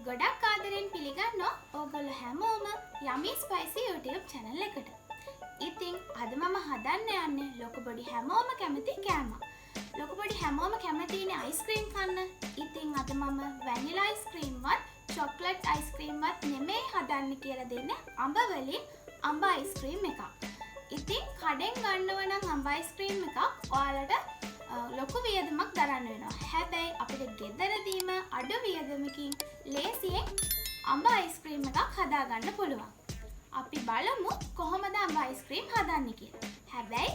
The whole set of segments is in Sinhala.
ගොඩක් ආදරෙන් පිළිගන්නවා ඕගොල්ලෝ හැමෝම යමි ස්පයිසි YouTube channel එකට. ඉතින් අද මම හදන්න යන්නේ ලොකු පොඩි හැමෝම කැමති කෑමක්. ලොකු පොඩි හැමෝම කැමතිනේ අයිස්ක්‍රීම් කන්න. ඉතින් අද මම වැනිලා අයිස්ක්‍රීම් වත් චොක්ලට් අයිස්ක්‍රීම් වත් නෙමෙයි හදන්න කියලා දෙන්නේ අඹ වලින් අඹ අයිස්ක්‍රීම් එකක්. ඉතින් කඩෙන් ගන්නව නම් අඹ අයිස්ක්‍රීම් එකක් ඔයාලට ලොකු වියදමක් දරන්න වෙනවා. හැබැයි අපිට ගෙදරදීම අඩු වියදමකින් ලේසියෙන් අඹ අයිස්ක්‍රීම් එකක් හදාගන්න පුළුවන්. අපි බලමු කොහොමද අඹ අයිස්ක්‍රීම් හදන්නේ කියලා. හැබැයි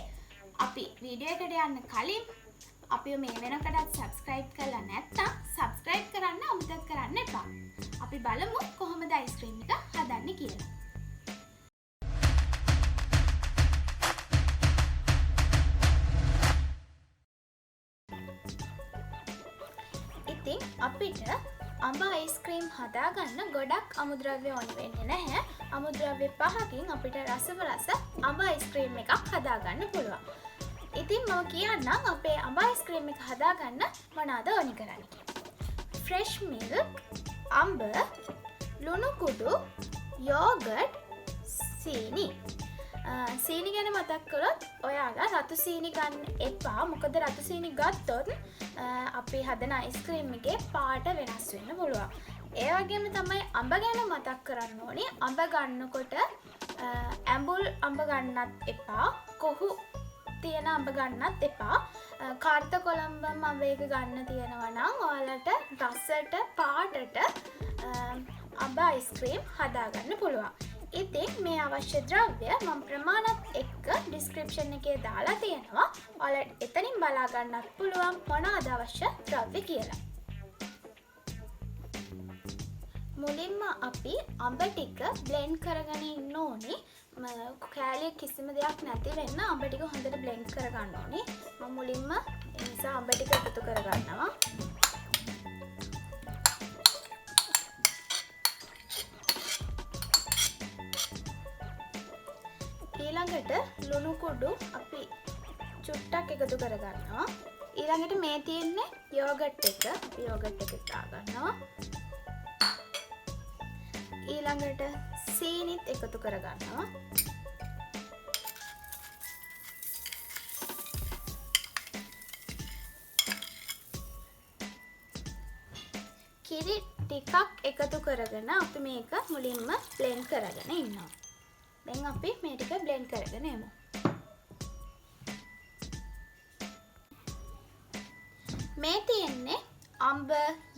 අපි වීඩියෝ එකට යන්න කලින් අපි මේ වෙනකටත් subscribe කරලා නැත්නම් subscribe කරන්න අමතක කරන්න එපා. අපි බලමු කොහොමද අයිස්ක්‍රීම් එක හදන්නේ කියලා. ඉතින් අපිට අඹ අයිස්ක්‍රීම් හදාගන්න ගොඩක් අමුද්‍රව්‍ය ඕන වෙන්නේ නැහැ. අමුද්‍රව්‍ය 5කින් අපිට රසවරස අඹ අයිස්ක්‍රීම් එකක් හදාගන්න පුළුවන්. ඉතින් මම කියන්නම් අපේ අඹ අයිස්ක්‍රීම් එක හදාගන්න මොනවද ඕනි කරන්නේ කියලා. fresh milk, අඹ, ලුණු කුඩු, යෝගට්, සීනි. සීනි ගැන මතක් කරොත් ඔයාලා රතු සීනි ගන්න එපා. මොකද රතු සීනි ගත්තොත් අපි හදන අයිස්ක්‍රීම් එකේ පාට වෙනස් වෙන්න පුළුවන්. ඒ වගේම තමයි අඹ ගැන මතක් කරන්න ඕනේ. අඹ ගන්නකොට ඇඹුල් අඹ ගන්නත් එපා. කොහු තියෙන අඹ ගන්නත් එපා. කාර්ත කොළඹම අඹ එක ගන්න තියෙනවා නම් ඔයාලට රසට පාටට අඹ අයිස්ක්‍රීම් හදාගන්න පුළුවන්. ඉතින් මේ අවශ්‍ය ද්‍රව්‍ය මම ප්‍රමාණත් එක්ක ඩිස්ක්‍රිප්ෂන් එකේ දාලා තියෙනවා. ඔයාලට එතනින් බලා ගන්නත් පුළුවන් මොනවාද අවශ්‍ය ද්‍රව්‍ය කියලා. මුලින්ම අපි අඹ ටික බ්ලෙන්ඩ් කරගෙන ඉන්න ඕනේ. කෑලිය කිසිම දෙයක් නැති වෙන්න අඹ ටික හොඳට බ්ලෙන්ඩ් කරගන්න ඕනේ. මම මුලින්ම ඒ නිසා අඹ ටික එකතු කරගන්නවා. ඊළඟට ලුණු කුඩු අපි චුට්ටක් එකතු කරගන්නවා. ඊළඟට මේ තියෙන්නේ යෝගට් එක. අපි යෝගට් එක දාගන්නවා. ඊළඟට සීනිත් එකතු කරගන්නවා. කිරි ටිකක් එකතු කරගෙන අපි මේක මුලින්ම බ්ලෙන්ඩ් කරගෙන ඉන්නවා. දැන් අපි මේ ටික බ්ලෙන්ඩ් කරගෙන යමු. මේ තියෙන්නේ අඹ,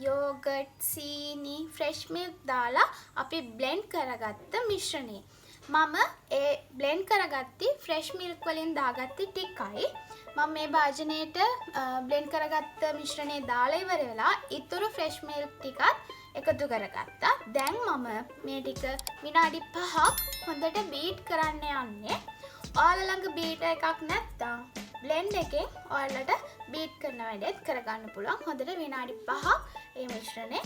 යෝගට්, සීනි, ෆ්‍රෙෂ් මිල්ක් දාලා අපි බ්ලෙන්ඩ් කරගත්ත මිශ්‍රණය. මම ඒ බ්ලෙන්ඩ් කරගත්ති ෆ්‍රෙෂ් මිල්ක් වලින් දාගත්ති ටිකයි. මම මේ භාජනයේට බ්ලෙන්ඩ් කරගත්ත මිශ්‍රණය දාලා ඉවර වෙලා ඉතුරු ෆ්‍රෙෂ් මිල්ක් ටිකත් එකතු කරගත්තා. දැන් මම මේ ටික විනාඩි 5ක් හොඳට බීට් කරන්න යන්නේ. ඔයාලා ළඟ බීටර් එකක් නැත්නම් බ්ලෙන්ඩ් එකෙන් ඔයාලට බීට් කරන වැඩේත් කරගන්න පුළුවන්. හොඳට විනාඩි 5ක් මේ මිශ්‍රණය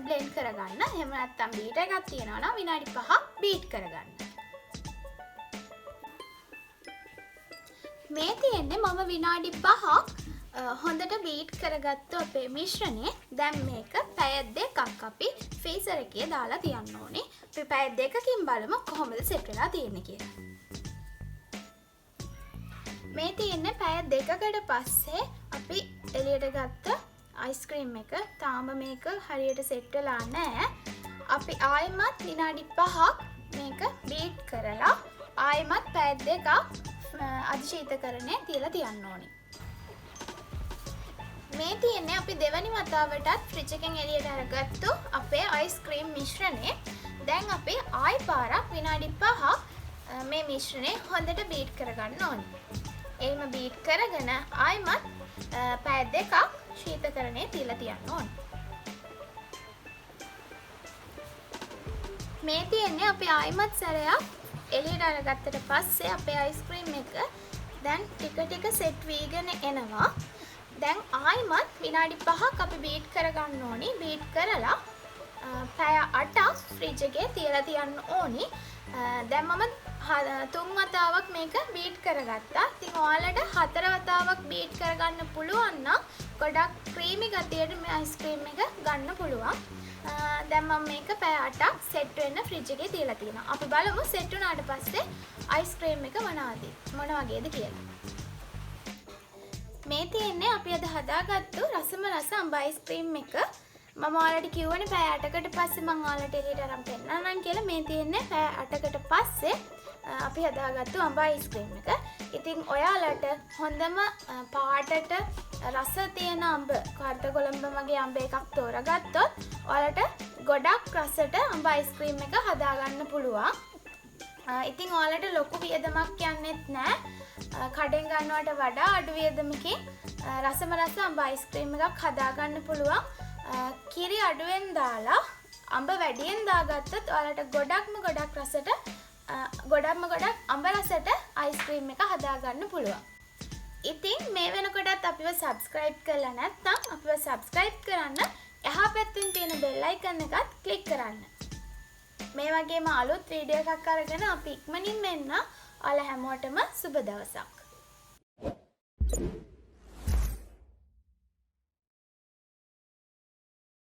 බ්ලෙන්ඩ් කරගන්න. එහෙම නැත්නම් බීටර් එකක් තියෙනවා නම් විනාඩි 5ක් බීට් කරගන්න. මේ තියෙන්නේ මම විනාඩි 5ක් හොඳට බීට් කරගත්තු අපේ මිශ්‍රණය. දැන් මේක පැය 2ක් අපි ෆ්‍රීසර් එකේ දාලා තියන්න ඕනේ. අපි පැය 2කින් බලමු කොහොමද සෙට් වෙලා තියෙන්නේ කියලා. මේ තියෙන්නේ පැය 2කට පස්සේ අපි එළියට ගත්ත අයිස්ක්‍රීම් එක. තාම මේක හරියට සෙට් වෙලා නැහැ. අපි ආයෙමත් විනාඩි 5ක් මේක බීට් කරලා ආයෙමත් පැය 2ක් අධිශීතකරණය තියලා තියන්න ඕනේ. මේ තියෙන්නේ අපි දෙවනි වතාවටත් ෆ්‍රිජ් එකෙන් එළියට අරගත්තු අපේ අයිස්ක්‍රීම් මිශ්‍රණය. දැන් අපි ආයි පාරක් විනාඩි 5ක් මේ මිශ්‍රණය හොඳට බීට් කරගන්න ඕනේ. එහෙම බීට් කරගෙන ආයිමත් පැය 2ක් ශීතකරණය තියලා තියන්න ඕනේ. මේ තියෙන්නේ අපි ආයිමත් සැරයක් එළියට අරගත්තට පස්සේ අපේ අයිස්ක්‍රීම් එක දැන් ටික ටික සෙට් වීගෙන එනවා. දැන් ආයිමත් විනාඩි 5ක් අපි බීට් කරගන්න ඕනි. බීට් කරලා පැය 8ක් ෆ්‍රිජ් එකේ තියලා තියන්න ඕනි. දැන් මම 3 වතාවක් මේක බීට් කරගත්තා. ඉතින් ඔයාලට 4 වතාවක් බීට් කරගන්න පුළුවන් නම් ගොඩක් ක්‍රීමි ගතියට මේ අයිස්ක්‍රීම් එක ගන්න පුළුවන්. දැන් මම මේක පැය 8ක් සෙට් වෙන්න ෆ්‍රිජ් එකේ තියලා තියෙනවා. අපි බලමු සෙට් වුණාට පස්සේ අයිස්ක්‍රීම් එක මොන වගේද කියලා. මේ තියෙන්නේ අපි අද හදාගත්තු රසම රස අඹ අයිස්ක්‍රීම් එක. මම ඔයාලට කිව්වනේ පැය 8කට පස්සේ මම ඔයාලට එළියට අරන් පෙන්නන්නම් කියලා. මේ තියෙන්නේ පැය 8කට පස්සේ අපි හදාගත්තු අඹ අයිස්ක්‍රීම් එක. ඉතින් ඔයාලට හොඳම පාටට රස තියෙන අඹ කාර්ත කොළඹ වගේ අඹ එකක් තෝරගත්තොත් ඔයාලට ගොඩක් රසට අඹ අයිස්ක්‍රීම් එක හදාගන්න පුළුවන්. ඉතින් ඔයාලට ලොකු වියදමක් යන්නෙත් නෑ. කඩෙන් ගන්නවට වඩා අඩු වියදමකින් රසම රස අඹ අයිස්ක්‍රීම් එකක් හදාගන්න පුළුවන්. කිරි අඩුවෙන් දාලා අඹ වැඩියෙන් දාගත්තොත් ඔයාලට ගොඩක් රසට ගොඩක් අඹ රසට අයිස්ක්‍රීම් එක හදාගන්න පුළුවන්. ඉතින් මේ වෙනකොටත් අපිව සබ්ස්ක්‍රයිබ් කරලා නැත්නම් අපිව සබ්ස්ක්‍රයිබ් කරන්න එහා පැත්තෙන් තියෙන බෙල් අයිකන් එකත් ක්ලික් කරන්න. මේ වගේම අලුත් වීඩියෝ එකක් අරගෙන අපි ඉක්මනින්ම එන්න. ඔයාලා හැමෝටම සුබ දවසක්.